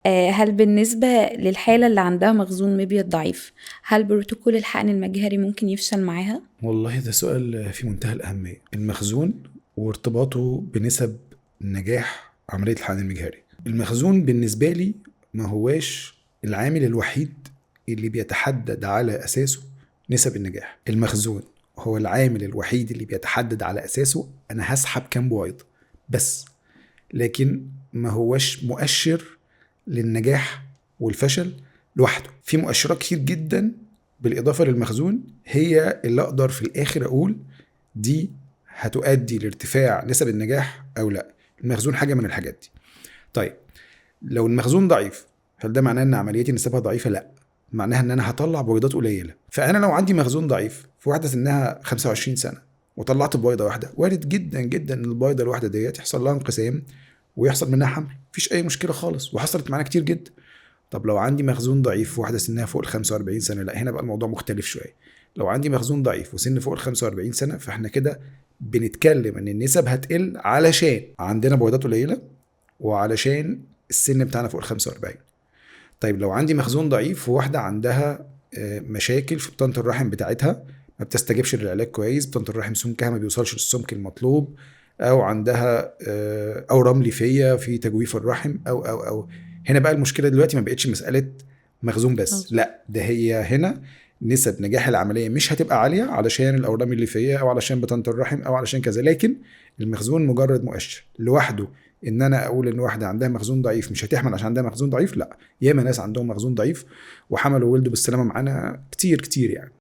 هل بالنسبة للحالة اللي عندها مخزون مبيض ضعيف، هل بروتوكول الحقن المجهري ممكن يفشل معاها؟ والله ده سؤال في منتهى الأهمية. المخزون وارتباطه بنسب نجاح عملية الحقن المجهري. المخزون بالنسبة لي ما هواش العامل الوحيد اللي بيتحدد على أساسه نسب النجاح. المخزون هو العامل الوحيد اللي بيتحدد على أساسه أنا هسحب كام بويضة بس، لكن ما هواش مؤشر للنجاح والفشل لوحده. في مؤشرات كتير جدا بالإضافة للمخزون هي اللي أقدر في الآخر أقول دي هتؤدي لارتفاع نسب النجاح أو لا. المخزون حاجة من الحاجات دي. طيب لو المخزون ضعيف، هل ده معناه ان عمليتي نسبها ضعيفه؟ لا، معناها ان انا هطلع بويضات قليله. فانا لو عندي مخزون ضعيف في واحده سنها 25 سنه وطلعت بويضه واحده، وارد جدا جدا ان البويضه الواحده ديت يحصل لها انقسام ويحصل منها حمل، مفيش اي مشكله خالص، وحصلت معانا كتير جدا. طب لو عندي مخزون ضعيف في واحده سنها فوق ال 45 سنه، لا، هنا بقى الموضوع مختلف شويه. لو عندي مخزون ضعيف وسن فوق ال 45 سنه، فاحنا كده بنتكلم ان النسب هتقل علشان عندنا بويضات قليله وعلشان السن بتاعنا فوق ال 45. طيب لو عندي مخزون ضعيف وواحدة عندها مشاكل في بطانة الرحم بتاعتها، ما بتستجيبش للعلاج كويس، بطانة الرحم سمكها ما بيوصلش للسمك المطلوب، او عندها اورام ليفية في تجويف الرحم او هنا بقى المشكلة دلوقتي ما بقتش مسألة مخزون بس، مظبوط. لا، ده هي هنا نسب نجاح العملية مش هتبقى عالية علشان الأورام الليفية أو علشان بطانة الرحم أو علشان كذا، لكن المخزون مجرد مؤشر لوحده. ان انا اقول ان واحده عندها مخزون ضعيف مش هتحمل عشان عندها مخزون ضعيف، لا، ياما ناس عندهم مخزون ضعيف وحملوا وولدوا بالسلامه معانا كتير كتير يعني.